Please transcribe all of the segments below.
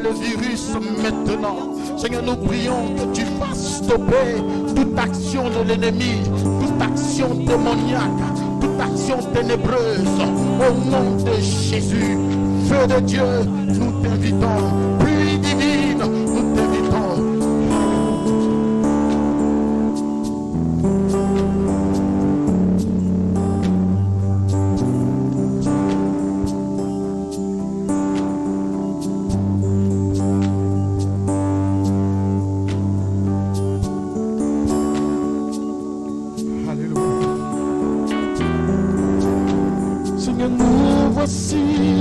Le virus maintenant. Seigneur, nous prions que tu fasses stopper toute action de l'ennemi, toute action démoniaque, toute action ténébreuse. Au nom de Jésus, feu de Dieu, nous t'invitons. Pluie divine, nous t'invitons. Seigneur, nous voici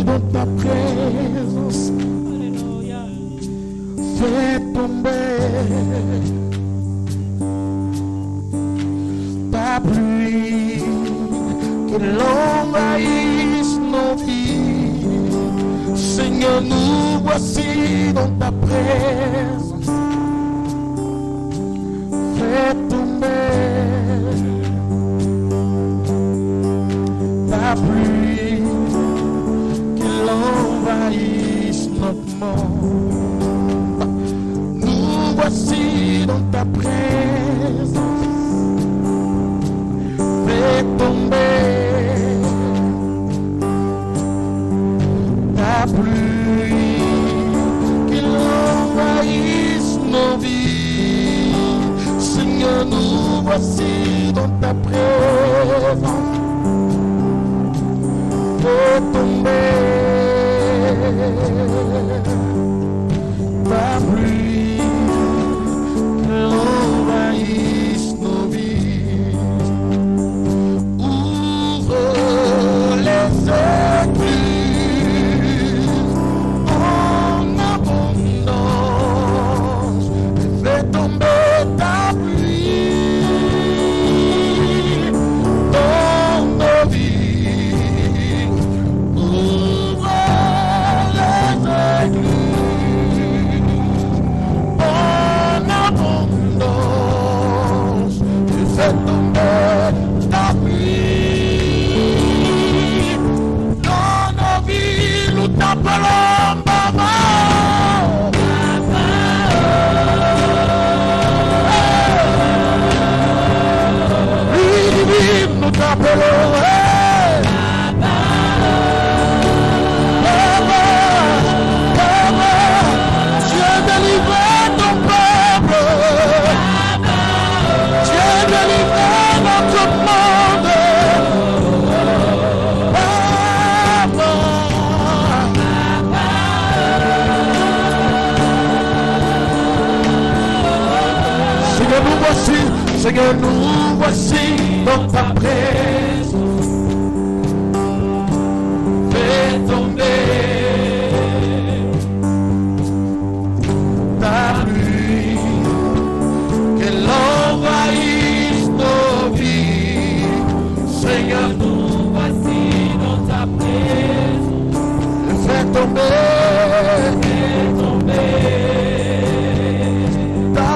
dans ta présence. Fais tomber ta pluie, qu'elle envahisse nos vies. Seigneur, nous voici dans ta présence. Fais tomber ta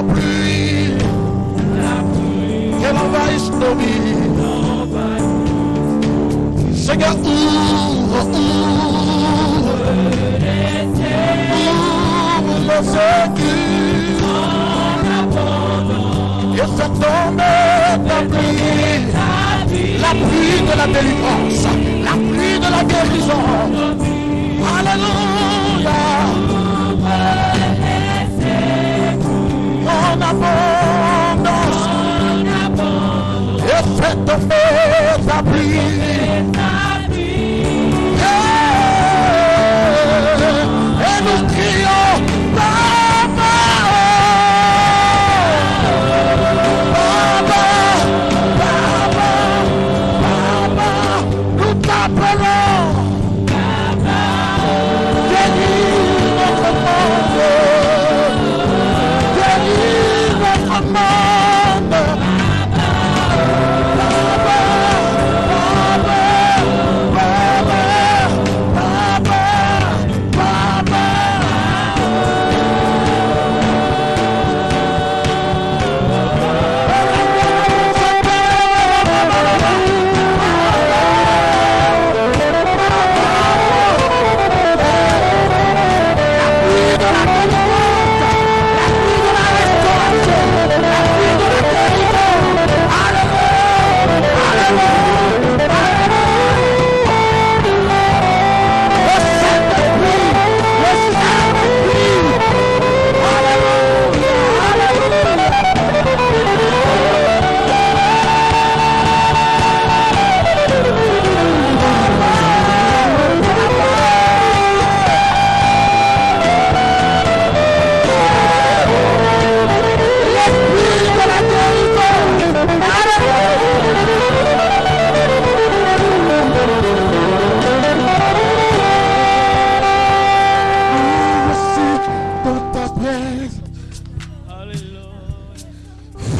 pluie, qu'elle envahisse nos vies. Seigneur, ouvre les écus et fais tomber ta pluie, la pluie de la délivrance, la pluie de la guérison. Alléluia. En abondance.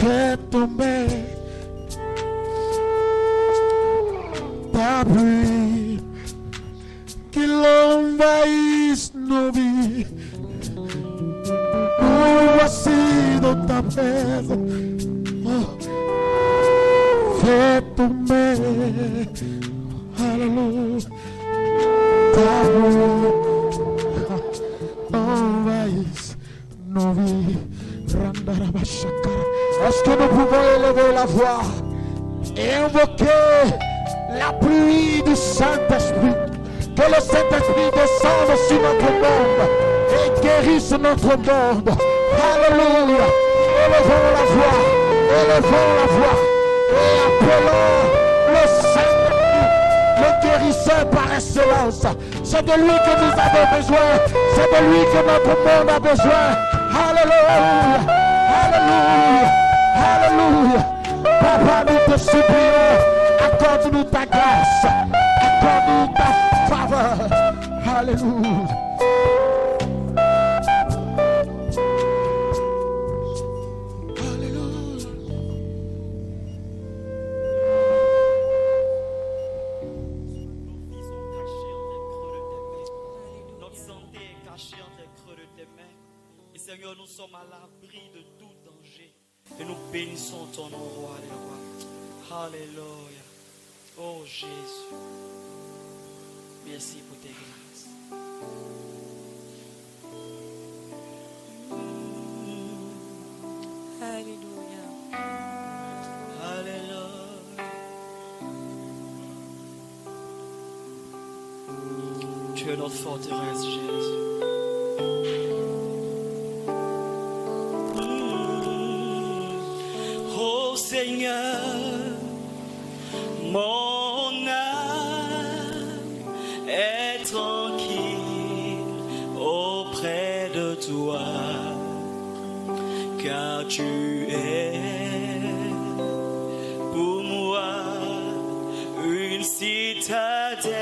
Fais tomber ta pluie, qu'il envahisse nos vies. Nous voici dans ta présence. Oh. Fais tomber, alléluia, ta pluie envahisse nos vies. Est-ce que nous pouvons élever la voix et invoquer la pluie du Saint-Esprit? Que le Saint-Esprit descende sur notre monde et guérisse notre monde. Alléluia. Élevons la voix et appelons le Saint-Esprit, le guérisseur par excellence. C'est de lui que nous avons besoin. C'est de lui que notre monde a besoin. Alléluia. Alléluia. Alléluia. Papa, nous te supplions, accorde-nous ta grâce, accorde-nous ta faveur. Alléluia. Alléluia. Notre santé est cachée entre les creux de tes mains. Et Seigneur, nous sommes à l'abri de tout danger. Et nous bénissons ton nom, roi des rois. Alléluia. Oh Jésus. Merci pour tes grâces. Alléluia. Alléluia. Tu es notre forteresse, Jésus. Oh Seigneur, mon âme est tranquille auprès de toi, car tu es pour moi une citadelle.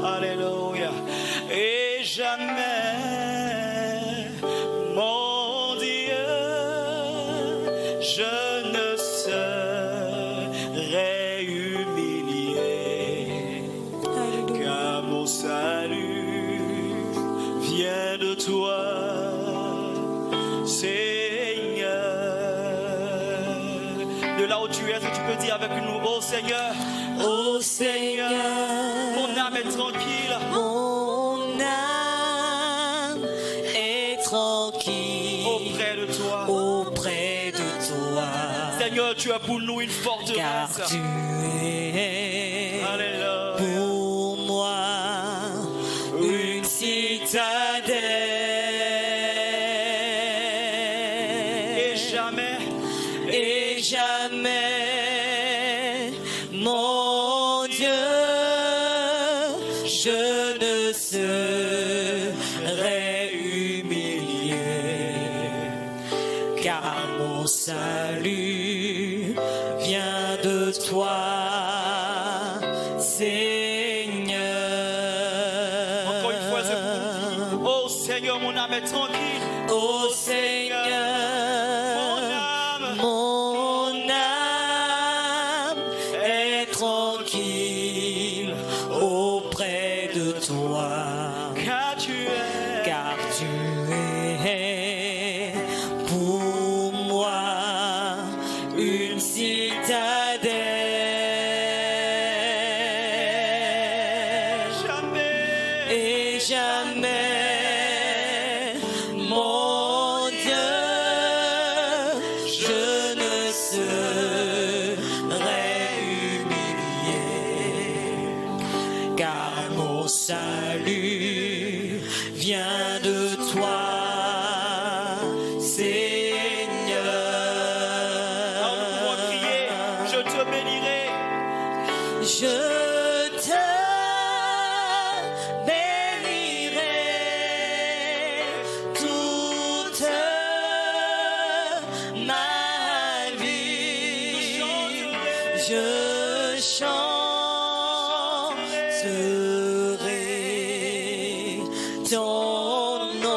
Alléluia. Et jamais, mon Dieu, je ne serai humilié, car mon salut vient de toi, Seigneur. De là où tu es, tu peux dire avec nous, oh Seigneur, Ô Seigneur, mon âme est tranquille. mon âme est tranquille Auprès de toi. auprès de toi, Seigneur, tu as pour nous une car forteresse. tu es Alléluia. pour moi une citadelle. Et jamais, Et jamais, mon Dieu, je ne serai humilié, car mon salut vient de toi, Seigneur. encore une fois, je vous dis, oh Seigneur, mon âme est tranquille. Ô Seigneur, mon âme est tranquille auprès de toi, Car tu es, car tu es pour moi une citadelle. jamais, Et jamais, mon Dieu, je ne serai humilié, car mon salut vient de toi, Seigneur. nous pouvons crier, je te bénirai. Je te bénirai toute ma vie. Je chanterai ton nom.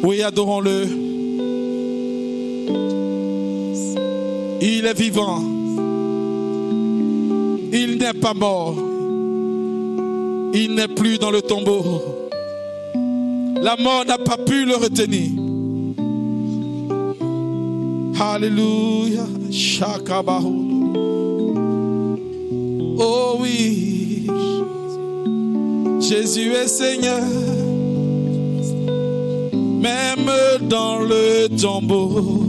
Oui, adorons-le. Il est vivant. Il n'est pas mort. Il n'est plus dans le tombeau. La mort n'a pas pu le retenir. Alléluia. Shakabahu. Oh oui. Jésus est Seigneur. Même dans le tombeau.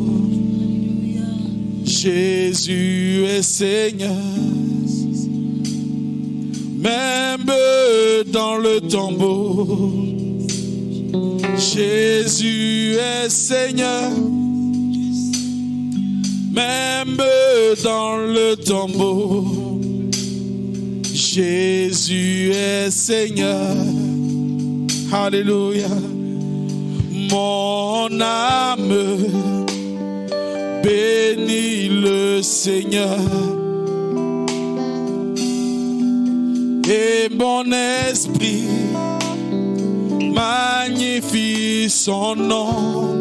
Jésus est Seigneur. Même dans le tombeau, Jésus est Seigneur. Même dans le tombeau, Jésus est Seigneur. Alléluia. Mon âme bénit le Seigneur. Et mon esprit magnifie son nom.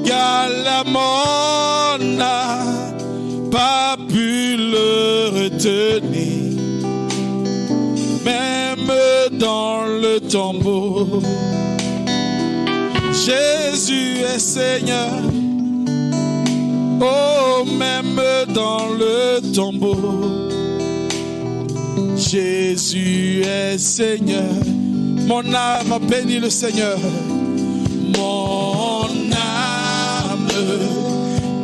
Car la mort n'a pas pu le retenir. Même dans le tombeau, Jésus est Seigneur. Oh, même dans le tombeau, Jésus est Seigneur. Mon âme bénit le Seigneur. Mon âme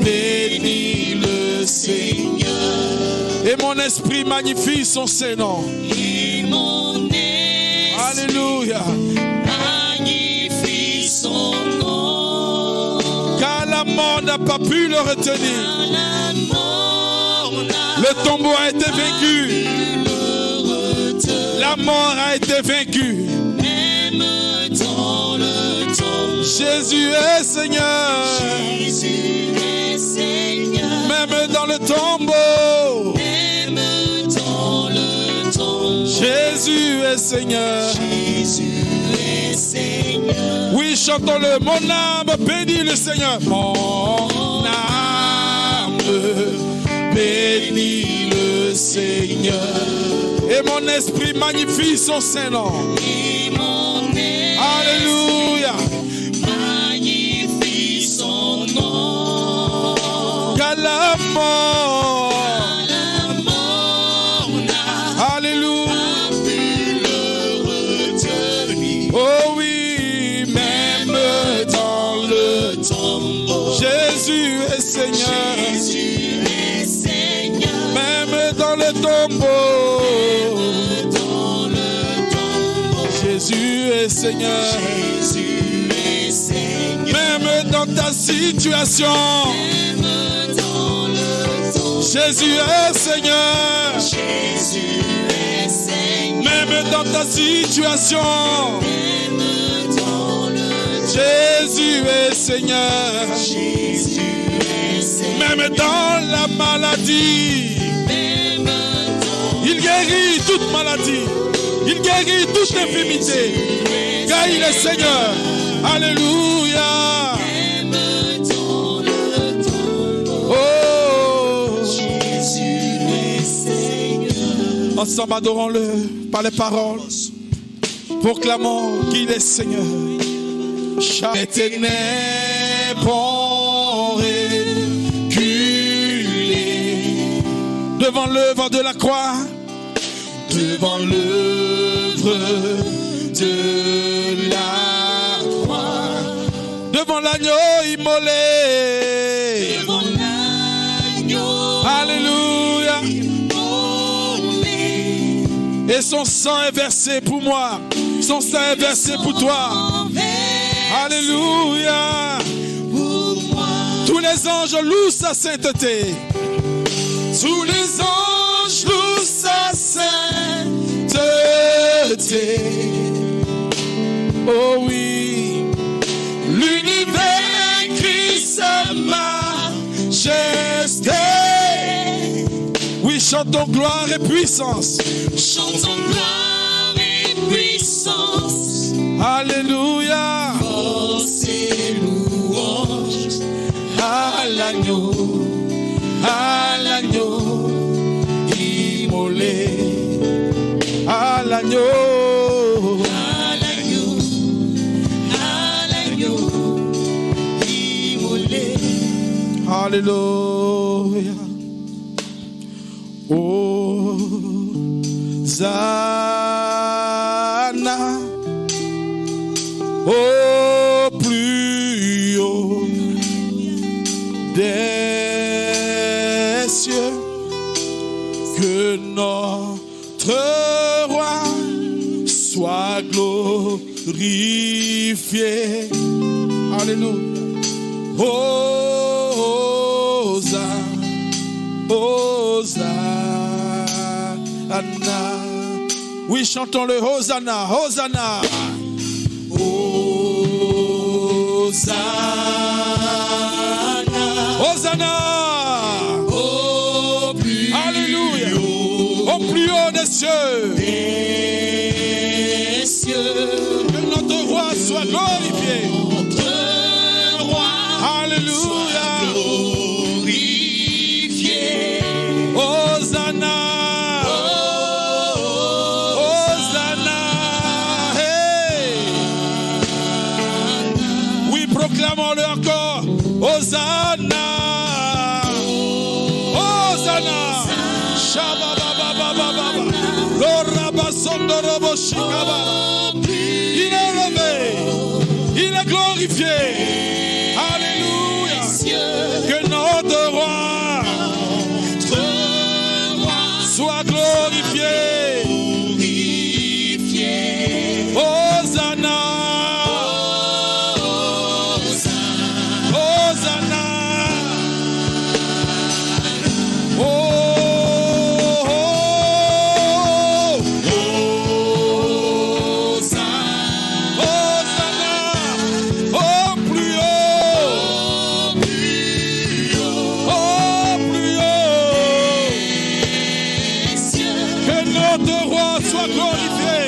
bénit le Seigneur. Et mon esprit magnifie son Saint-Nom. Et mon esprit Alléluia. magnifie son nom. Car la mort n'a pas pu le retenir. Le tombeau a été vaincu. La mort a été vaincue. Même dans le tombeau, Jésus est Seigneur. Jésus est Seigneur. Même dans le tombeau, Même dans le tombeau, Jésus est Seigneur. Jésus est Seigneur. Oui, chantons-le. Mon âme bénit le Seigneur. Mon âme bénit le Seigneur. Et mon esprit magnifie son Saint-Nom. Et mon esprit Alléluia. magnifie son nom. Car la mort, La mort n'a Alléluia. pu le retenir. Oh oui, même dans le Tombeau, Jésus est Seigneur. Jésus est Seigneur. Même dans le tombeau, Dans le tombeau, Jésus est Seigneur. Jésus est Seigneur. Même dans ta situation, Même dans le tombeau, Jésus est Seigneur. Jésus est Seigneur. Même dans ta situation, Même dans le Jésus est Seigneur. Jésus est Seigneur. Même dans la maladie, Même dans il guérit toute maladie. Il guérit toute infirmité. Car il est Seigneur. Alléluia. Même dans le tombeau, Oh. Jésus est Seigneur. Ensemble, adorons-le par les paroles. Proclamons qu'il est Seigneur. Chaque ténèbres ont reculé devant l'œuvre de la croix, devant l'œuvre de la croix, devant l'agneau immolé. Devant l'agneau Alléluia. immolé, Et son sang est versé pour moi. Son sang est versé pour toi. Alléluia. pour moi. Tous les anges louent sa sainteté. Tous les anges louent sa sainteté. Oh oui. L'univers crie sa majesté. Oui, chantons gloire et puissance. Chantons gloire et puissance. Alléluia. Force et louange À l'agneau immolé. À l'agneau. à l'agneau immolé. Alléluia. Hosanna au plus haut des cieux, que notre roi soit glorifié. Alléluia. Hosanna. Oui, chantons le Hosanna, Hosanna. Hosanna Hosanna. au plus Alléluia. Au plus haut des cieux. des cieux. Que notre roi soit glorifié. Notre roi Alléluia. glorifié. Hosanna. Hosanna. Hey. Oui, proclamons-le encore. Hosanna. Hosanna. Shabba-ba-ba-ba-ba-ba. Lorabasondoroboshikaba. Il est élevé. Il est glorifié. Alléluia. Que notre roi soit glorifié. Hosanna. Hosanna. Oh, oh, Hosanna. Au plus haut. Au plus haut. Que notre roi soit glorifié.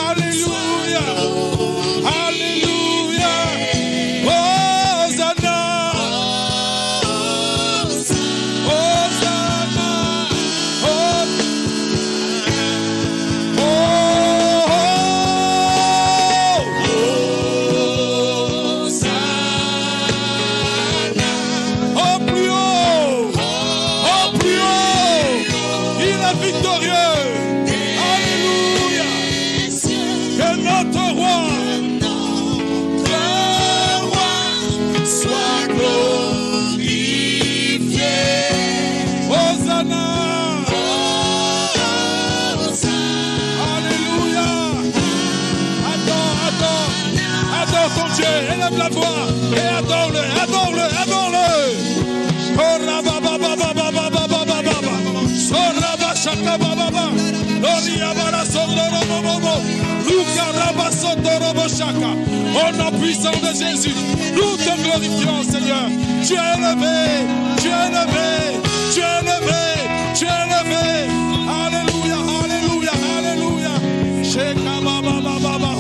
Alléluia. Alléluia. Hosanna. Hosanna. Oh, oh, au plus haut. Au plus haut. Il est victorieux. Alléluia. Que notre roi soit glorifié. Hosanna. Alléluia. Adore ton Dieu. Élève la voix et adore-le, adore-le, adore-le. Oh, rabababababababababa. Oh, rabashakabababa. Loriabara sondorobobobo. Luka rabasondoroboshaka. Au nom puissant de Jésus, nous te glorifions, Seigneur. Tu es élevé, tu es élevé, tu es élevé, tu es élevé. Alléluia, alléluia, alléluia. Shekabababababa.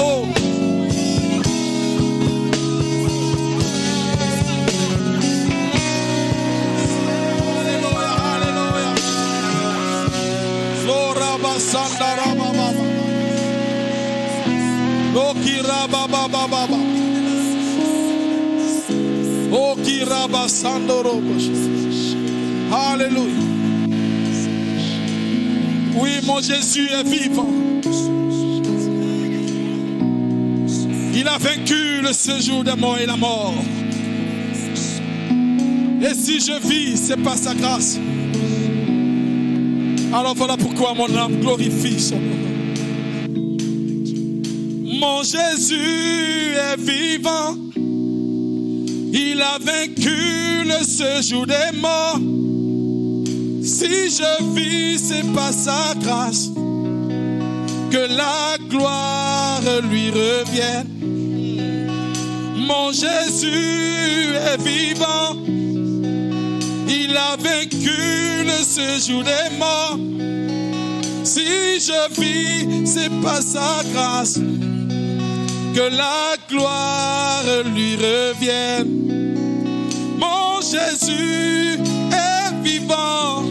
Alléluia, alléluia. Florabasandarabababa. Lokirababababa. Okirabasandorobosh. Alléluia. Oui, mon Jésus est vivant. Il a vaincu le séjour des morts et la mort. Et si je vis, c'est par sa grâce. Alors voilà pourquoi mon âme glorifie son nom. Mon Jésus est vivant. Il a vaincu le séjour des morts. Si je vis, c'est par sa grâce que la gloire lui revienne. Mon Jésus est vivant. Il Il a vaincu le séjour des morts. Si je vis, c'est par sa grâce. Que la gloire lui revienne. Mon Jésus est vivant.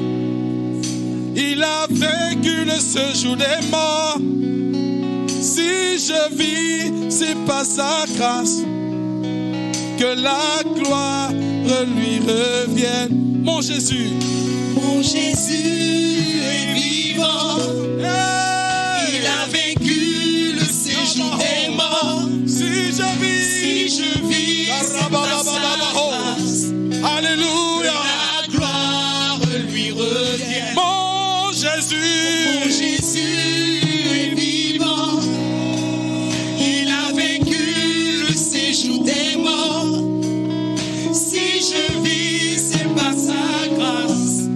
Il a vaincu le séjour des morts. Si je vis, c'est par sa grâce. Que la gloire lui revienne. Mon Jésus est vivant. Hey! Il a vaincu le séjour des morts. Si je vis, c'est par sa grâce. Alléluia. La gloire lui revient. Mon Jésus est vivant. Il a vaincu le séjour des morts. Si je vis, c'est par sa grâce.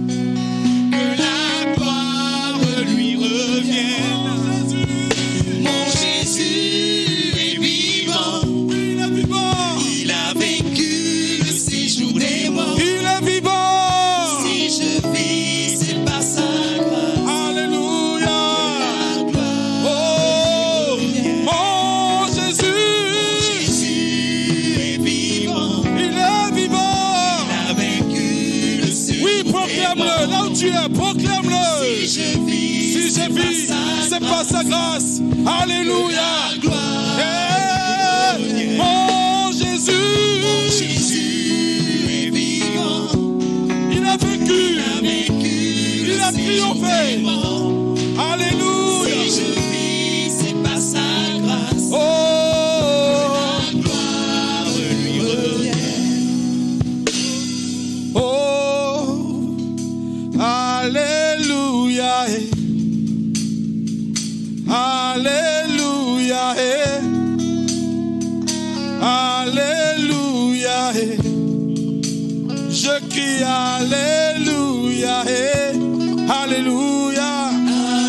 Que la gloire lui revienne. Mon Jésus est vivant. il est vivant. Il a vaincu le séjour des morts. Il est vivant. Si je vis, c'est par sa grâce. Alléluia. La gloire Oh, mon Jésus, est vivant. il est vivant. Il a vaincu le séjour Oui, des proclame-le. Là où tu es, proclame-le. Si je vis, Si je vis, c'est par sa grâce. Alléluia. la gloire. Eh, mon Jésus, Jésus est vivant. il a vaincu. Vaincu Il a triomphé. Alléluia. Si je vis, c'est par sa grâce. Oh, La gloire lui revient. oh, Alléluia. Alléluia. Alléluia. Je crie Alléluia. Alléluia.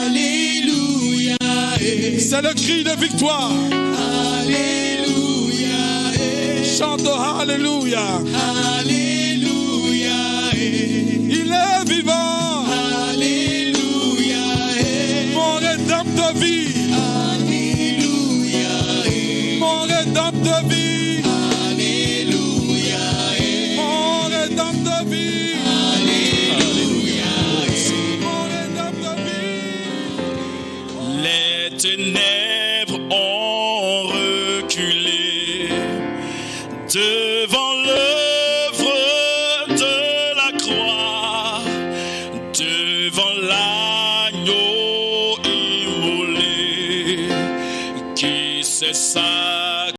Alléluia. C'est le cri de victoire. Alléluia. Chante Alléluia. Alléluia. Il est vivant. Alléluia. Mon rédempteur vit. Alléluia. Mon rédempteur vit. Alléluia. Mon rédempteur vit. Alléluia. Mon rédempteur vit. Les ténèbres ont reculé devant l'œuvre de la croix, devant l'agneau immolé qui s'est sacrifié.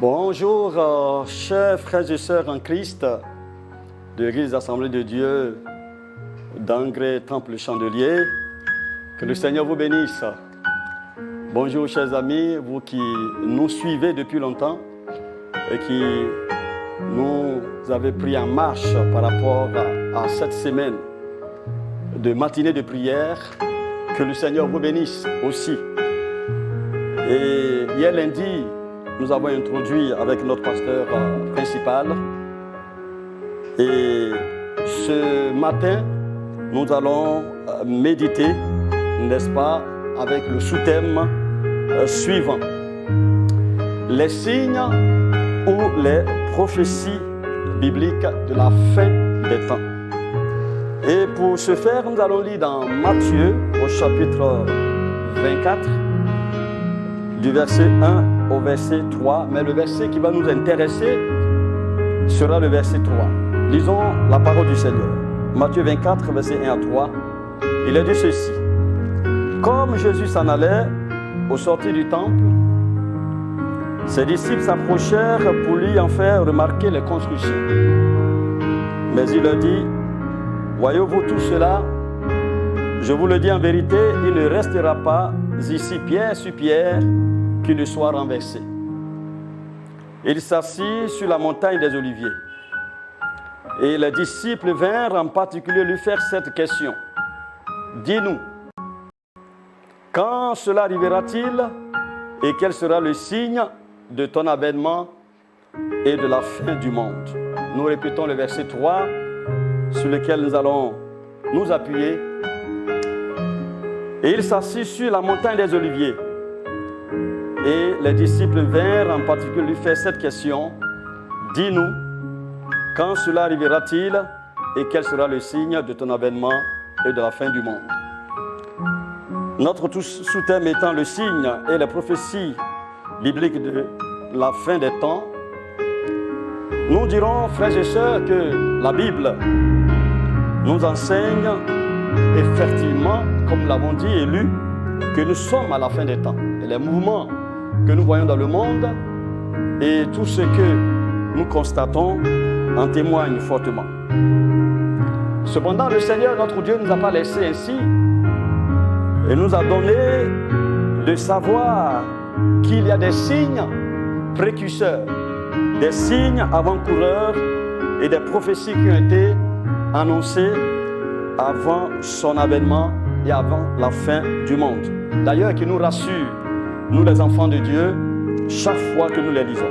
Bonjour, chers frères et sœurs en Christ de l'Église Assemblée de Dieu d'Angré Temple Chandelier. Que le Seigneur vous bénisse. Bonjour, chers amis, vous qui nous suivez depuis longtemps et qui nous avez pris en marche par rapport à cette semaine de matinée de prière. Que le Seigneur vous bénisse aussi. Et hier lundi, nous avons introduit avec notre pasteur principal. Et ce matin, nous allons méditer, n'est-ce pas, avec le sous-thème suivant. Les signes ou les prophéties bibliques de la fin des temps. Et pour ce faire, nous allons lire dans Matthieu au chapitre 24, du verset 1 au verset 3, mais le verset qui va nous intéresser sera le verset 3. Lisons la parole du Seigneur. Matthieu 24, verset 1 à 3. Il est dit ceci. Comme Jésus s'en allait au sortir du temple, ses disciples s'approchèrent pour lui en faire remarquer les constructions. Mais il leur dit, voyez-vous tout cela? Je vous le dis en vérité, il ne restera pas ici pierre sur pierre qui ne soit renversé. Il s'assit sur la montagne des Oliviers. Et les disciples vinrent en particulier lui faire cette question. Dis-nous, quand cela arrivera-t-il et quel sera le signe de ton avènement et de la fin du monde? Nous répétons le verset 3 sur lequel nous allons nous appuyer. Et il s'assit sur la montagne des Oliviers. Et les disciples vinrent en particulier lui faire cette question. Dis-nous, quand cela arrivera-t-il et quel sera le signe de ton avènement et de la fin du monde? Notre sous-thème étant le signe et la prophétie biblique de la fin des temps. Nous dirons, frères et sœurs, que la Bible nous enseigne effectivement, comme nous l'avons dit et lu, que nous sommes à la fin des temps. Et les mouvements que nous voyons dans le monde et tout ce que nous constatons en témoignent fortement. Cependant, le Seigneur, notre Dieu, ne nous a pas laissé ainsi et nous a donné de savoir qu'il y a des signes précurseurs, des signes avant-coureurs et des prophéties qui ont été annoncées avant son avènement et avant la fin du monde. D'ailleurs, qui nous rassure, nous les enfants de Dieu, chaque fois que nous les lisons.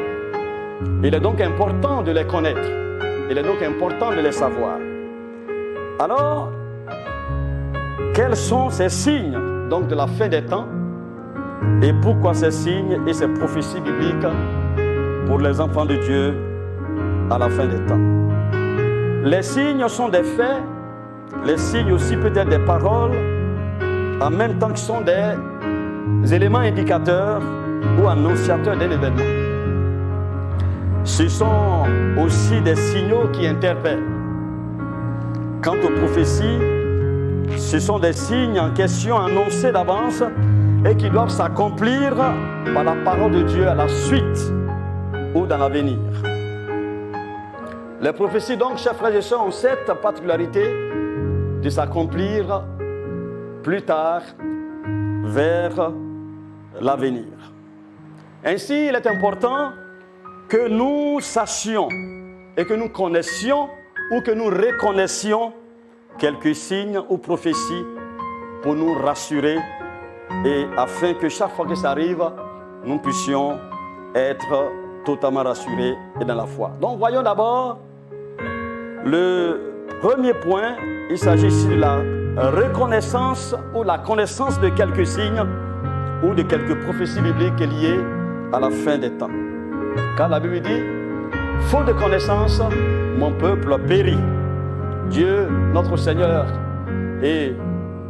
Il est donc important de les connaître. Il est donc important de les savoir. Alors, quels sont ces signes donc de la fin des temps et pourquoi ces signes et ces prophéties bibliques pour les enfants de Dieu à la fin des temps? Les signes sont des faits, les signes aussi peut-être des paroles, en même temps que sont des éléments indicateurs ou annonciateurs d'un événement. Ce sont aussi des signaux qui interpellent. Quant aux prophéties, ce sont des signes en question annoncés d'avance et qui doivent s'accomplir par la parole de Dieu à la suite ou dans l'avenir. Les prophéties, donc, chers frères et sœurs, ont cette particularité de s'accomplir plus tard vers l'avenir. Ainsi, il est important que nous sachions et que nous connaissions ou que nous reconnaissions quelques signes ou prophéties pour nous rassurer et afin que chaque fois que ça arrive, nous puissions être totalement rassurés et dans la foi. Donc, voyons d'abord le premier point. Il s'agit ici de la reconnaissance ou la connaissance de quelques signes ou de quelques prophéties bibliques liées à la fin des temps. Car la Bible dit, faute de connaissance, mon peuple périt. Dieu, notre Seigneur et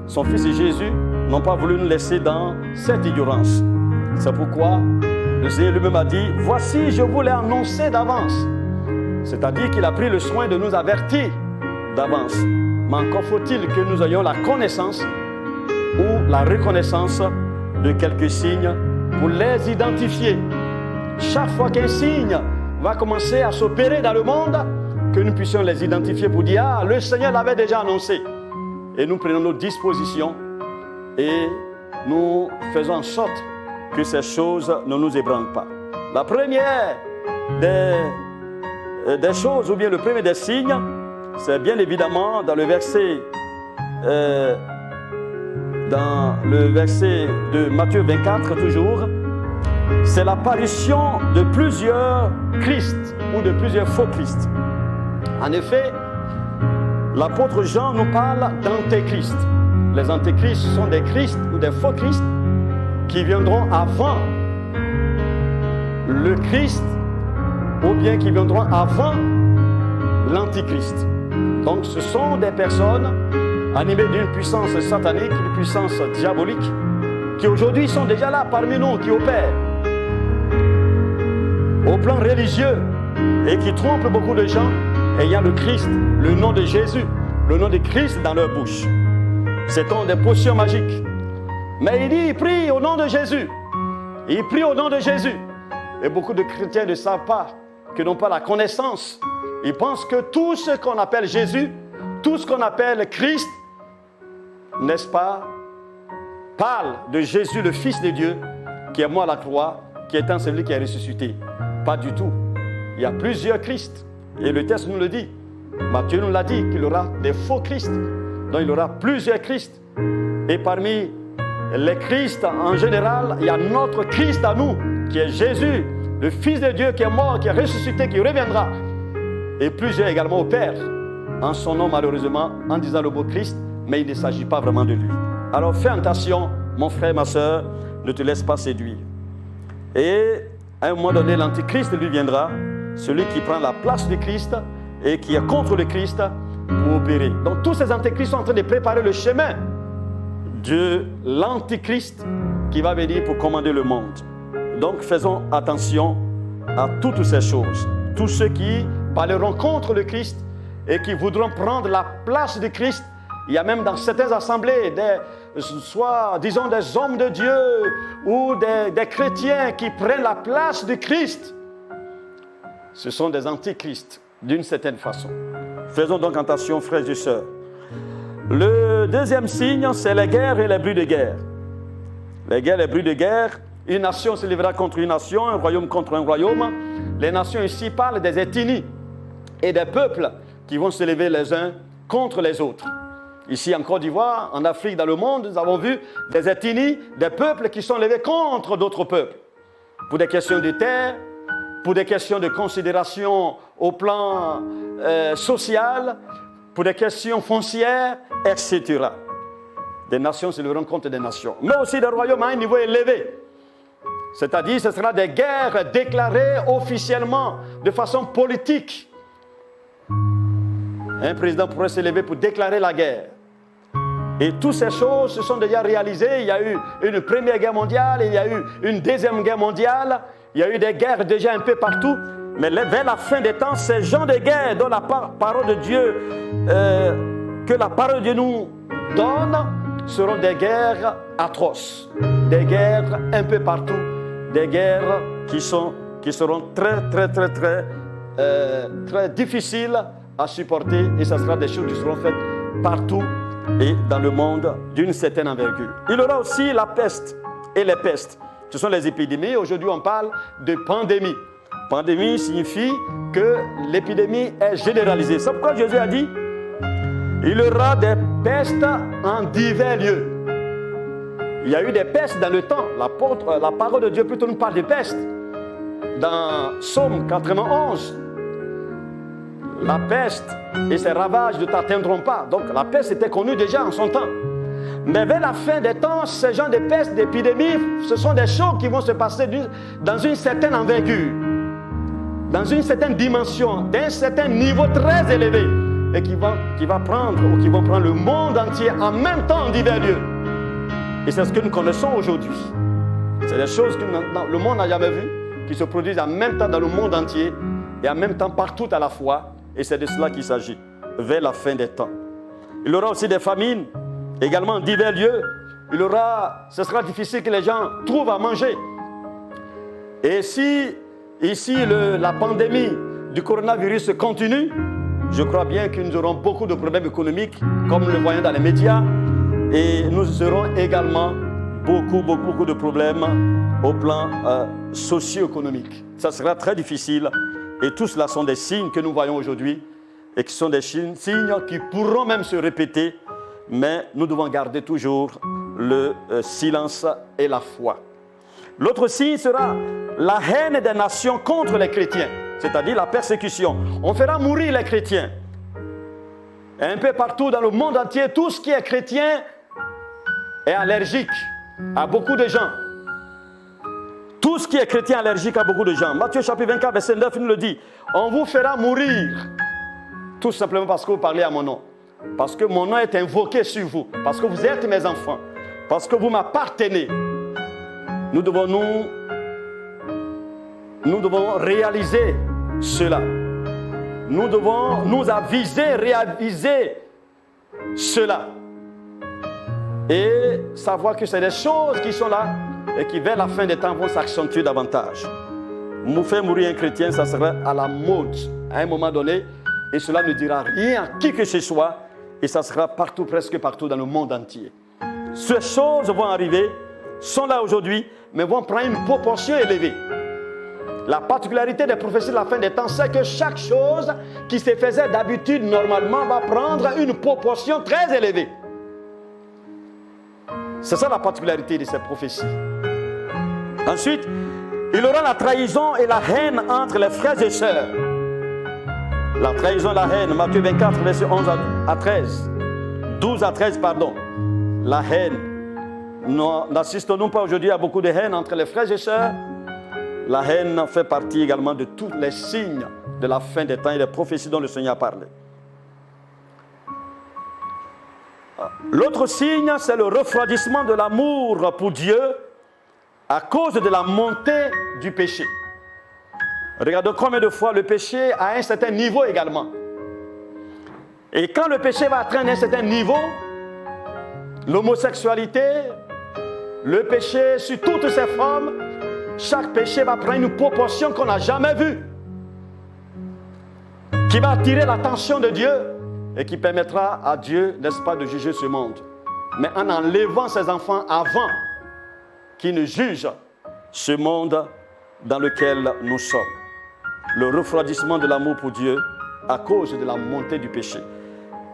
son Fils Jésus n'ont pas voulu nous laisser dans cette ignorance. C'est pourquoi le Seigneur lui-même a dit, voici, je vous l'ai annoncé d'avance. C'est-à-dire qu'il a pris le soin de nous avertir d'avance. Mais encore faut-il que nous ayons la connaissance ou la reconnaissance de quelques signes pour les identifier. Chaque fois qu'un signe va commencer à s'opérer dans le monde, que nous puissions les identifier pour dire, ah, le Seigneur l'avait déjà annoncé. Et nous prenons nos dispositions et nous faisons en sorte que ces choses ne nous ébranlent pas. La première des choses, ou bien le premier des signes, c'est bien évidemment dans le verset de Matthieu 24 toujours, c'est l'apparition de plusieurs Christ ou de plusieurs faux Christ. En effet, l'apôtre Jean nous parle d'antéchrist. Les antéchrists sont des Christ ou des faux Christ qui viendront avant le Christ ou bien qui viendront avant l'antichrist. Donc ce sont des personnes animées d'une puissance satanique, d'une puissance diabolique, qui aujourd'hui sont déjà là parmi nous, qui opèrent au plan religieux et qui trompent beaucoup de gens, ayant le Christ, le nom de Jésus, le nom de Christ dans leur bouche. C'est comme des potions magiques. Mais il dit, il prie au nom de Jésus. Il prie au nom de Jésus. Et beaucoup de chrétiens ne savent pas, qu'ils n'ont pas la connaissance. Ils pensent que tout ce qu'on appelle Jésus, tout ce qu'on appelle Christ, n'est-ce pas, parle de Jésus, le Fils de Dieu, qui est mort à la croix, qui est enseveli, qui est ressuscité. Pas du tout. Il y a plusieurs Christ. Et le texte nous le dit. Matthieu nous l'a dit qu'il y aura des faux Christ. Donc il y aura plusieurs Christ. Et parmi les Christ en général, il y a notre Christ à nous, qui est Jésus, le Fils de Dieu qui est mort, qui est ressuscité, qui reviendra. Et plusieurs également au Père, en son nom malheureusement, en disant le mot Christ, mais il ne s'agit pas vraiment de lui. Alors fais attention, mon frère, ma soeur, ne te laisse pas séduire. Et à un moment donné, l'Antichrist lui viendra, celui qui prend la place du Christ et qui est contre le Christ pour opérer. Donc tous ces antichrists sont en train de préparer le chemin de l'Antichrist qui va venir pour commander le monde. Donc faisons attention à toutes ces choses. Tous ceux qui parleront contre le Christ et qui voudront prendre la place du Christ. Il y a même dans certaines assemblées, disons des hommes de Dieu ou des chrétiens qui prennent la place du Christ. Ce sont des antichrists d'une certaine façon. Faisons donc attention, frères et sœurs. Le deuxième signe, c'est les guerres et les bruits de guerre. Les guerres et les bruits de guerre. Une nation se lèvera contre une nation, un royaume contre un royaume. Les nations ici parlent des ethnies et des peuples qui vont se lever les uns contre les autres. Ici en Côte d'Ivoire, en Afrique, dans le monde, nous avons vu des ethnies, des peuples qui sont levés contre d'autres peuples. Pour des questions de terre, pour des questions de considération au plan social, pour des questions foncières, etc. Des nations se leveront contre des nations. Mais aussi des royaumes à un niveau élevé. C'est-à-dire, ce sera des guerres déclarées officiellement, de façon politique. Un président pourrait se lever pour déclarer la guerre. Et toutes ces choses se sont déjà réalisées. Il y a eu une première guerre mondiale, il y a eu une deuxième guerre mondiale, il y a eu des guerres déjà un peu partout. Mais vers la fin des temps, ces gens de guerre dont la parole de Dieu, que la parole de Dieu nous donne, seront des guerres atroces, des guerres un peu partout, des guerres qui seront très difficiles à supporter, et ce sera des choses qui seront faites partout et dans le monde d'une certaine envergure. Il y aura aussi la peste et les pestes. Ce sont les épidémies. Aujourd'hui, on parle de pandémie. Pandémie signifie que l'épidémie est généralisée. C'est pourquoi Jésus a dit il y aura des pestes en divers lieux. Il y a eu des pestes dans le temps. La parole de Dieu plutôt nous parle de pestes. Dans Psaume 91, la peste et ses ravages ne t'atteindront pas. Donc la peste était connue déjà en son temps. Mais vers la fin des temps, ces genres de pestes, d'épidémies, ce sont des choses qui vont se passer dans une certaine envergure, dans une certaine dimension, d'un certain niveau très élevé, et qui vont prendre le monde entier en même temps en divers lieux. Et c'est ce que nous connaissons aujourd'hui. C'est des choses que le monde n'a jamais vues, qui se produisent en même temps dans le monde entier et en même temps partout à la fois. Et c'est de cela qu'il s'agit, vers la fin des temps. Il y aura aussi des famines, également en divers lieux. Ce sera difficile que les gens trouvent à manger. Et si ici la pandémie du coronavirus continue, je crois bien que nous aurons beaucoup de problèmes économiques, comme nous le voyons dans les médias. Et nous aurons également beaucoup de problèmes au plan socio-économique. Ça sera très difficile. Et tout cela sont des signes que nous voyons aujourd'hui et qui sont des signes qui pourront même se répéter, mais nous devons garder toujours le silence et la foi. L'autre signe sera la haine des nations contre les chrétiens, c'est-à-dire la persécution. On fera mourir les chrétiens. Et un peu partout dans le monde entier, tout ce qui est chrétien est allergique à beaucoup de gens. Tout ce qui est chrétien est allergique à beaucoup de gens. Matthieu chapitre 24, verset 9 nous le dit. On vous fera mourir. Tout simplement parce que vous parlez à mon nom. Parce que mon nom est invoqué sur vous. Parce que vous êtes mes enfants. Parce que vous m'appartenez. Nous devons réaliser cela. Nous devons nous aviser, réaliser cela. Et savoir que c'est des choses qui sont là et qui, vers la fin des temps, vont s'accentuer davantage. Nous faire mourir un chrétien, ça sera à la mode à un moment donné, et cela ne dira rien à qui que ce soit, et ça sera partout, presque partout dans le monde entier. Ces choses vont arriver, sont là aujourd'hui, mais vont prendre une proportion élevée. La particularité des prophéties de la fin des temps, c'est que chaque chose qui se faisait d'habitude normalement va prendre une proportion très élevée. C'est ça la particularité de ces prophéties. Ensuite, il y aura la trahison et la haine entre les frères et sœurs. La trahison et la haine, Matthieu 24, versets 11 à 13. 12 à 13, pardon. La haine. N'assistons-nous pas aujourd'hui à beaucoup de haine entre les frères et sœurs? La haine fait partie également de tous les signes de la fin des temps et des prophéties dont le Seigneur a parlé. L'autre signe, c'est le refroidissement de l'amour pour Dieu à cause de la montée du péché. Regardez combien de fois le péché a un certain niveau également. Et quand le péché va atteindre un certain niveau, l'homosexualité, le péché sur toutes ses formes, chaque péché va prendre une proportion qu'on n'a jamais vue, qui va attirer l'attention de Dieu et qui permettra à Dieu, n'est-ce pas, de juger ce monde. Mais en enlevant ses enfants avant qu'il ne juge ce monde dans lequel nous sommes. Le refroidissement de l'amour pour Dieu à cause de la montée du péché.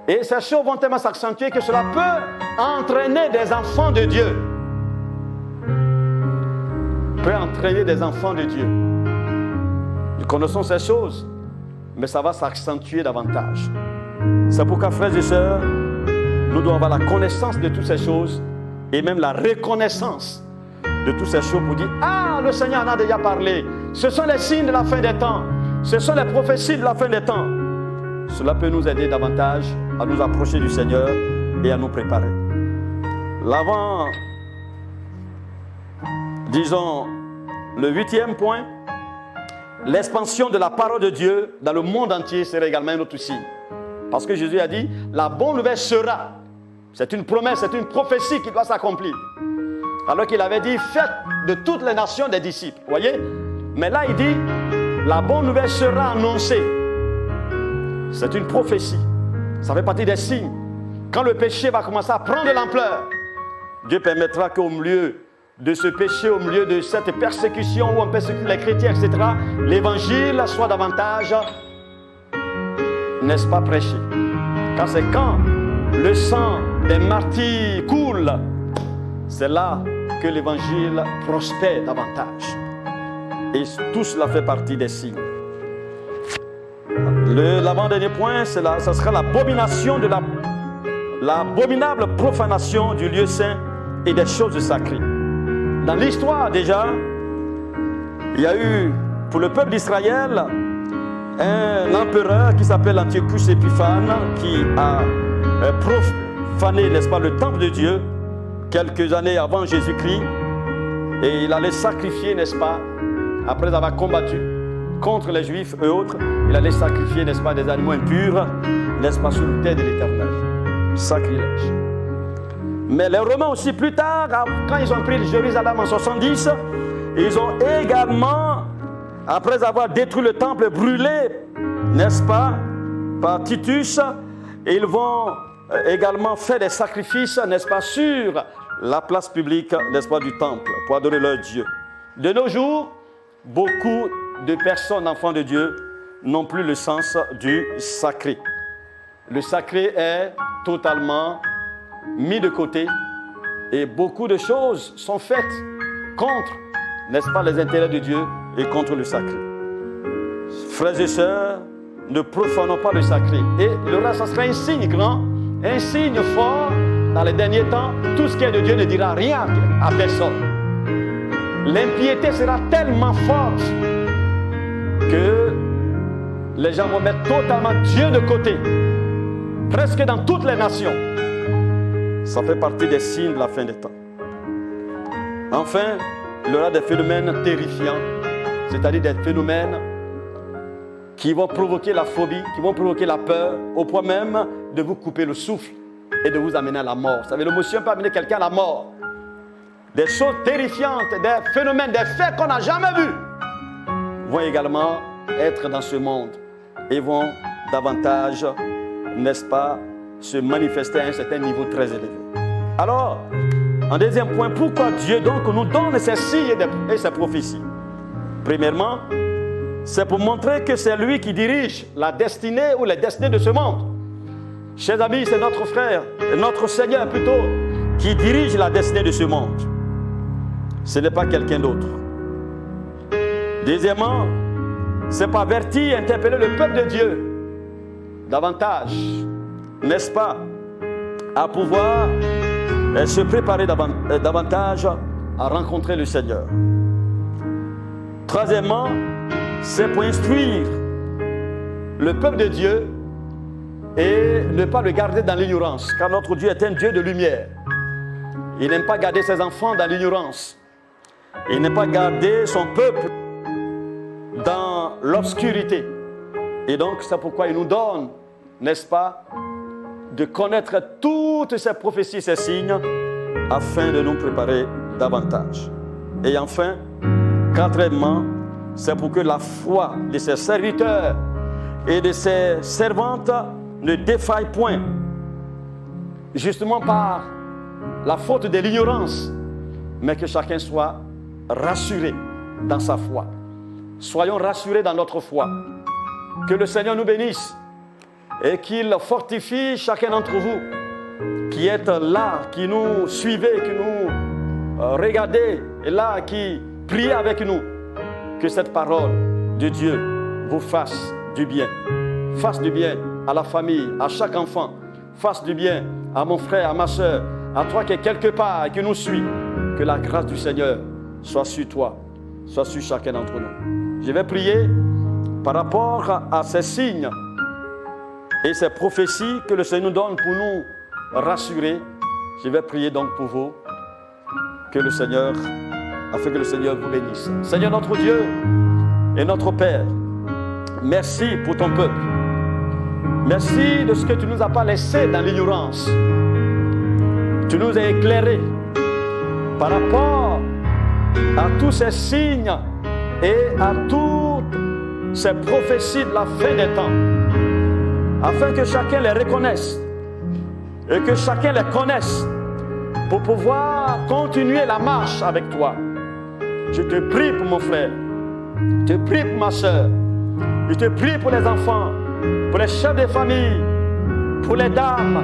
Et ces choses vont tellement s'accentuer que cela peut entraîner des enfants de Dieu. Peut entraîner des enfants de Dieu. Nous connaissons ces choses, mais ça va s'accentuer davantage. C'est pourquoi, frères et sœurs, nous devons avoir la connaissance de toutes ces choses et même la reconnaissance de toutes ces choses pour dire « Ah, le Seigneur en a déjà parlé. Ce sont les signes de la fin des temps. Ce sont les prophéties de la fin des temps. » Cela peut nous aider davantage à nous approcher du Seigneur et à nous préparer. L'avant, disons, le 8e point, l'expansion de la parole de Dieu dans le monde entier serait également un autre signe. Parce que Jésus a dit, la bonne nouvelle sera. C'est une promesse, c'est une prophétie qui doit s'accomplir. Alors qu'il avait dit, faites de toutes les nations des disciples. Vous voyez? Mais là, il dit, la bonne nouvelle sera annoncée. C'est une prophétie. Ça fait partie des signes. Quand le péché va commencer à prendre de l'ampleur, Dieu permettra qu'au milieu de ce péché, au milieu de cette persécution où on persécute les chrétiens, etc., l'évangile soit davantage, n'est-ce pas, prêché. Car c'est quand le sang des martyrs coule, c'est là que l'évangile prospère davantage. Et tout cela fait partie des signes. L'avant-dernier point, ça sera l'abomination de l'abominable profanation du lieu saint et des choses sacrées. Dans l'histoire déjà, il y a eu pour le peuple d'Israël un empereur qui s'appelle Antiochus Épiphane qui a profané, n'est-ce pas, le temple de Dieu quelques années avant Jésus-Christ, et il allait sacrifier, n'est-ce pas, après avoir combattu contre les Juifs et autres, il allait sacrifier, n'est-ce pas, des animaux impurs, n'est-ce pas, sur l'autel de l'Éternel. Sacrilège. Mais les Romains aussi, plus tard, quand ils ont pris Jérusalem en 70, ils ont également, après avoir détruit le temple, brûlé, n'est-ce pas, par Titus, et ils vont également faire des sacrifices, n'est-ce pas, sur la place publique, n'est-ce pas, du temple, pour adorer leur Dieu. De nos jours, beaucoup de personnes, enfants de Dieu, n'ont plus le sens du sacré. Le sacré est totalement mis de côté et beaucoup de choses sont faites contre, n'est-ce pas, les intérêts de Dieu et contre le sacré. Frères et sœurs, ne profanons pas le sacré. Et le reste, ça sera un signe grand, un signe fort. Dans les derniers temps, tout ce qui est de Dieu ne dira rien à personne. L'impiété sera tellement forte que les gens vont mettre totalement Dieu de côté, presque dans toutes les nations. Ça fait partie des signes de la fin des temps. Enfin, il y aura des phénomènes terrifiants, c'est-à-dire des phénomènes qui vont provoquer la phobie, qui vont provoquer la peur, au point même de vous couper le souffle et de vous amener à la mort. Vous savez, l'émotion peut amener quelqu'un à la mort. Des choses terrifiantes, des phénomènes, des faits qu'on n'a jamais vus vont également être dans ce monde et vont davantage, n'est-ce pas, se manifester à un certain niveau très élevé. Alors, en deuxième point, pourquoi Dieu donc nous donne ces signes et ces prophéties? Premièrement, c'est pour montrer que c'est lui qui dirige la destinée ou les destinées de ce monde. Chers amis, c'est notre frère, notre Seigneur plutôt, qui dirige la destinée de ce monde. Ce n'est pas quelqu'un d'autre. Deuxièmement, c'est pour avertir, interpeller le peuple de Dieu davantage, n'est-ce pas, à pouvoir se préparer davantage à rencontrer le Seigneur. Troisièmement, c'est pour instruire le peuple de Dieu et ne pas le garder dans l'ignorance, car notre Dieu est un Dieu de lumière. Il n'aime pas garder ses enfants dans l'ignorance. Il n'aime pas garder son peuple dans l'obscurité. Et donc, c'est pourquoi il nous donne, n'est-ce pas, de connaître toutes ces prophéties, ces signes, afin de nous préparer davantage. Et enfin, quatrièmement, c'est pour que la foi de ses serviteurs et de ses servantes ne défaille point, justement par la faute de l'ignorance, mais que chacun soit rassuré dans sa foi. Soyons rassurés dans notre foi. Que le Seigneur nous bénisse et qu'il fortifie chacun d'entre vous qui êtes là, qui nous suivez, qui nous regardez et là, qui priez avec nous. Que cette parole de Dieu vous fasse du bien. Fasse du bien à la famille, à chaque enfant. Fasse du bien à mon frère, à ma soeur, à toi qui es quelque part et qui nous suit. Que la grâce du Seigneur soit sur toi, soit sur chacun d'entre nous. Je vais prier par rapport à ces signes et ces prophéties que le Seigneur nous donne pour nous rassurer. Je vais prier donc pour vous, que le Seigneur, afin que le Seigneur vous bénisse. Seigneur notre Dieu et notre Père, merci pour ton peuple. Merci de ce que tu ne nous as pas laissé dans l'ignorance. Tu nous as éclairés par rapport à tous ces signes et à toutes ces prophéties de la fin des temps, afin que chacun les reconnaisse et que chacun les connaisse pour pouvoir continuer la marche avec toi. Je te prie pour mon frère, je te prie pour ma soeur, je te prie pour les enfants, pour les chefs de famille, pour les dames,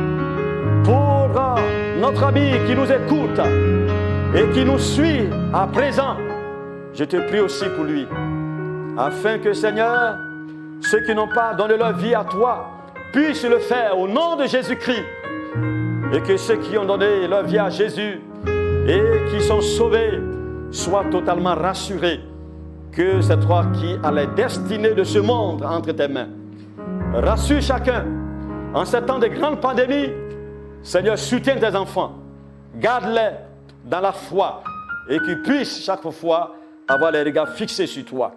pour notre ami qui nous écoute et qui nous suit à présent. Je te prie aussi pour lui, afin que, Seigneur, ceux qui n'ont pas donné leur vie à toi puissent le faire au nom de Jésus-Christ, et que ceux qui ont donné leur vie à Jésus et qui sont sauvés soient totalement rassurés que c'est toi qui as les destinées de ce monde entre tes mains. Rassure chacun en ces temps de grande pandémie. Seigneur, soutiens tes enfants, garde-les dans la foi et qu'ils puissent chaque fois avoir les regards fixés sur toi.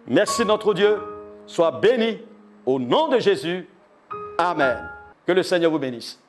Merci notre Dieu, sois béni au nom de Jésus. Amen. Que le Seigneur vous bénisse.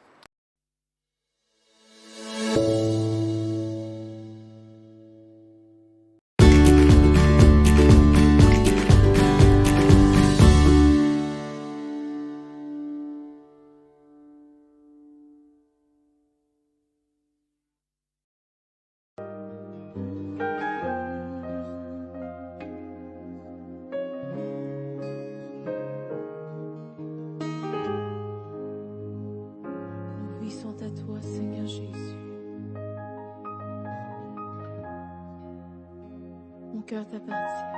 Cœur t'appartient.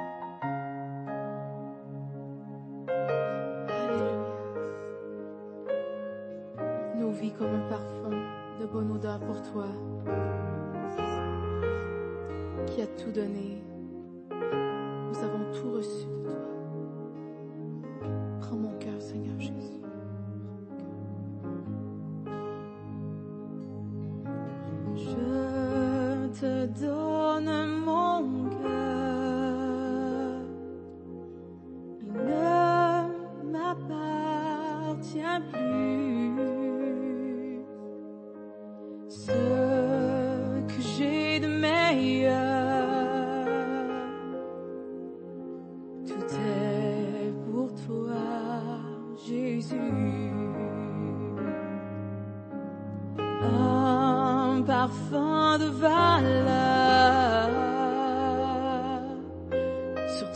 Alléluia. Nos vies comme un parfum de bonne odeur pour toi, qui a tout donné. Nous avons tout reçu de toi. Prends mon cœur, Seigneur Jésus. Je te donne mon cœur. Plus ce que j'ai de meilleur, tout est pour toi, Jésus. Un parfum de valeur sur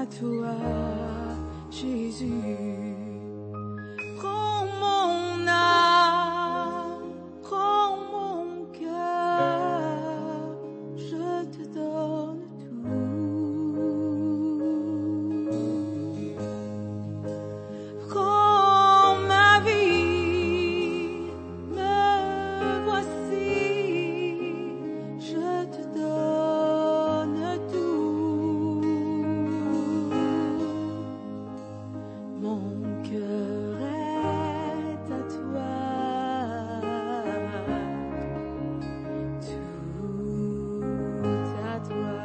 à toi, Jésus. Prends mon âme, prends mon cœur, je te donne tout. Prends ma vie, me voici, je te donne tout. Mon cœur est à toi, tout à toi.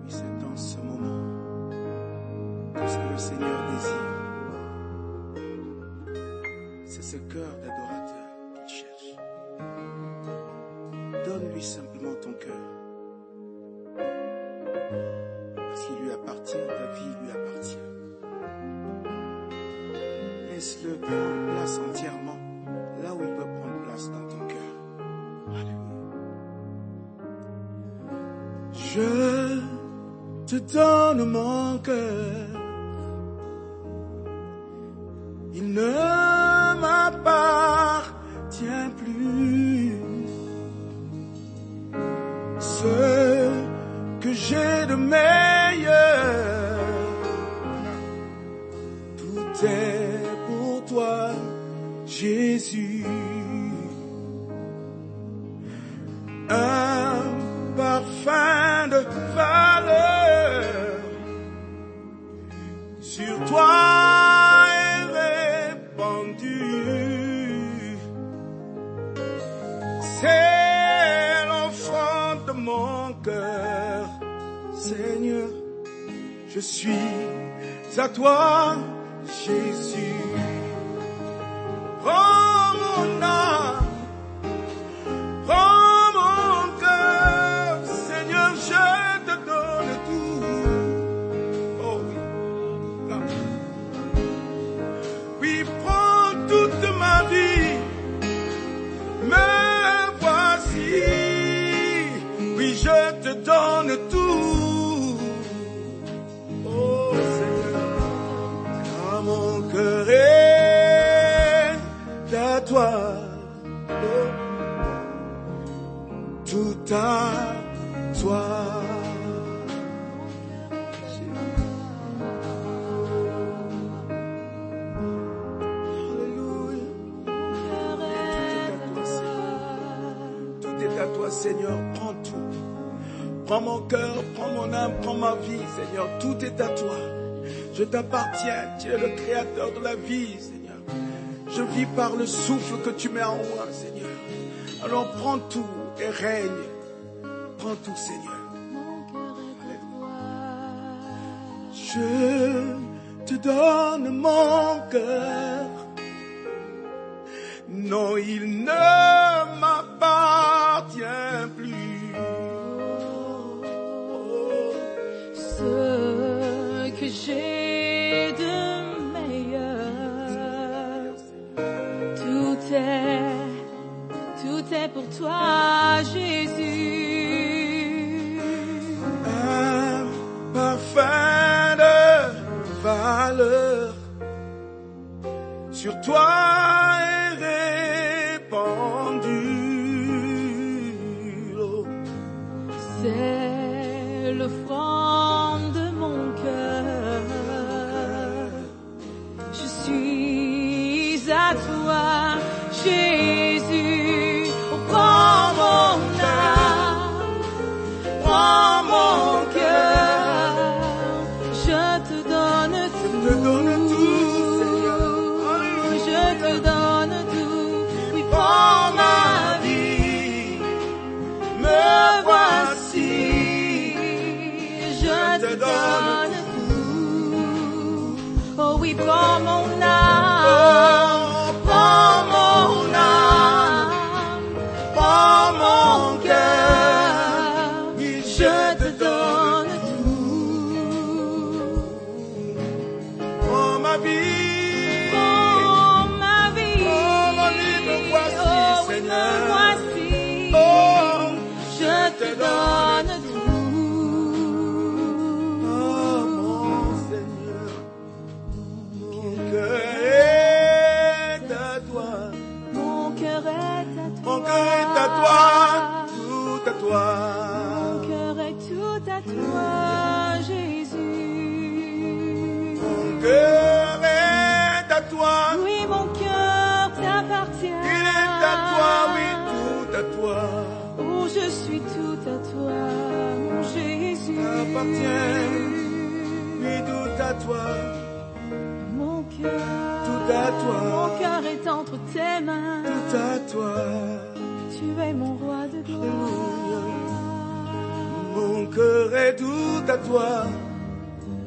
Oui, c'est dans ce moment que ce que le Seigneur désire. C'est ce cœur d'adorateur qu'il cherche. Donne-lui simplement ton cœur. Parce qu'il lui appartient, ta vie lui appartient. Laisse-le prendre place entièrement là où il peut prendre place dans ton cœur. Alléluia. Je te donne mon cœur. Il ne m'appartient plus. Ce que j'ai de meilleur, tout est pour toi, Jésus. Un parfum de valeur sur toi est répandu. C'est l'offrande de mon cœur, Seigneur. Je suis à toi, Jésus. Prends mon âme, prends mon cœur, Seigneur, je te donne tout. Oh oui, là. Oui, prends toute ma vie, me voici. Oui, je te donne tout. Oh Seigneur, car mon cœur est à toi. Oh, tout à toi. Alléluia. Tout est à toi, Seigneur. Prends tout. Prends mon cœur, prends mon âme, prends ma vie, Seigneur. Tout est à toi. Je t'appartiens. Tu es le créateur de la vie, Seigneur. Je vis par le souffle que tu mets en moi, Seigneur. Alors prends tout et règne. Prends tout, Seigneur. Je te donne mon cœur. Non, il ne m'appartient plus. Ce que j'ai de meilleur, tout est pour toi, Jésus. Un parfum de valeur sur toi est répandu. Oh. C'est l'offrande de mon cœur. Je suis à toi, Jésus. Oh, prends mon âme, prends mon cœur. Je te donne tout. Je te donne tout, Seigneur. Alléluia. Je te donne tout. Oui, prends ma vie. Me voici. Je te donne tout. Oh oui, prends mon âme, prends mon âme, prends mon cœur. Oui, Je te donne tout. prends ma vie. Prends ma vie. Oh, ma vie, me voici, Oh oui, Seigneur. me voici. Oh, Je te donne à toi, Jésus. Mon cœur est à toi. Oui, mon cœur t'appartient. Il est à toi, oui, tout à toi. Oh, je suis tout à toi, mon Jésus. T'appartient, oui, tout à toi. Mon cœur, tout à toi. Mon cœur est entre tes mains. Tout à toi. Tu es mon roi de gloire. Mon cœur est tout à toi.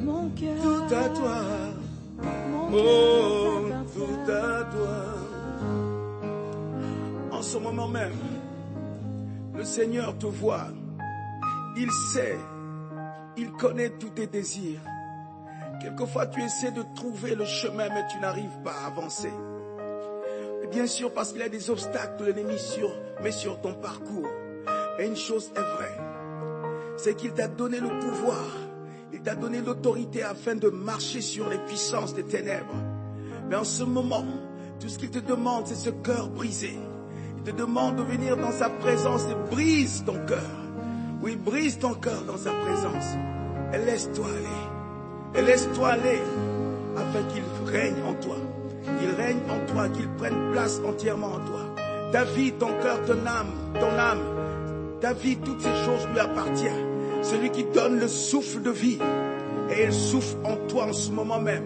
Mon cœur, tout à toi. Mon oh, tout à toi. En ce moment même, le Seigneur te voit. Il sait, il connaît tous tes désirs. Quelquefois, tu essaies de trouver le chemin, mais tu n'arrives pas à avancer. Et bien sûr, parce qu'il y a des obstacles que l'ennemi met sur ton parcours. Et une chose est vraie, c'est qu'il t'a donné le pouvoir, il t'a donné l'autorité afin de marcher sur les puissances des ténèbres. Mais en ce moment, tout ce qu'il te demande, c'est ce cœur brisé. Il te demande de venir dans sa présence et brise ton cœur. Oui, brise ton cœur dans sa présence. Et laisse-toi aller. Et laisse-toi aller afin qu'il règne en toi. Qu'il règne en toi, qu'il prenne place entièrement en toi. Ta vie, ton cœur, ton âme, ta vie, toutes ces choses lui appartiennent. Celui qui donne le souffle de vie. Et il souffle en toi en ce moment même.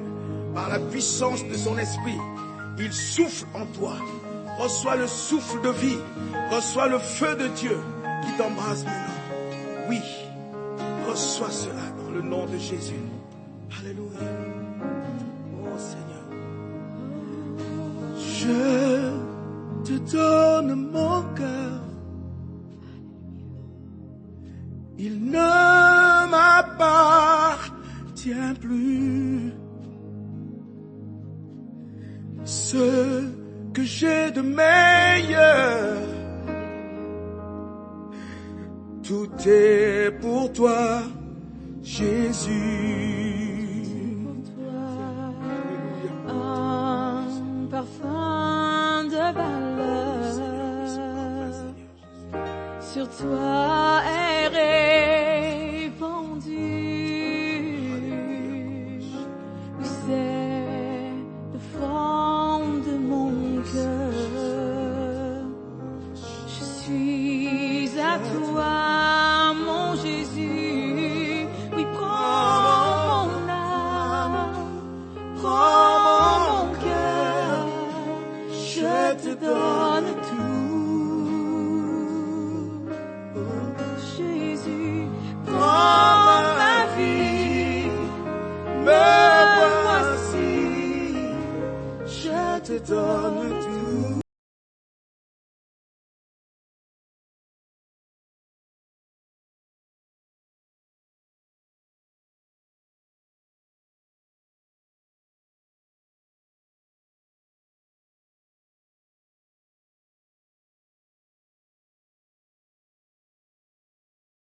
Par la puissance de son esprit. Il souffle en toi. Reçois le souffle de vie. Reçois le feu de Dieu qui t'embrasse maintenant. Oui, reçois cela dans le nom de Jésus. Alléluia. Oh Seigneur. Je te donne mon cœur. Il ne m'appartient plus. Ce que j'ai de meilleur, tout est pour toi, Jésus. Un parfum de valeur sur toi est répandu. C'est le fond de mon cœur. Je suis à toi, mon Jésus. Oui, prends mon âme, prends mon cœur. Je te donne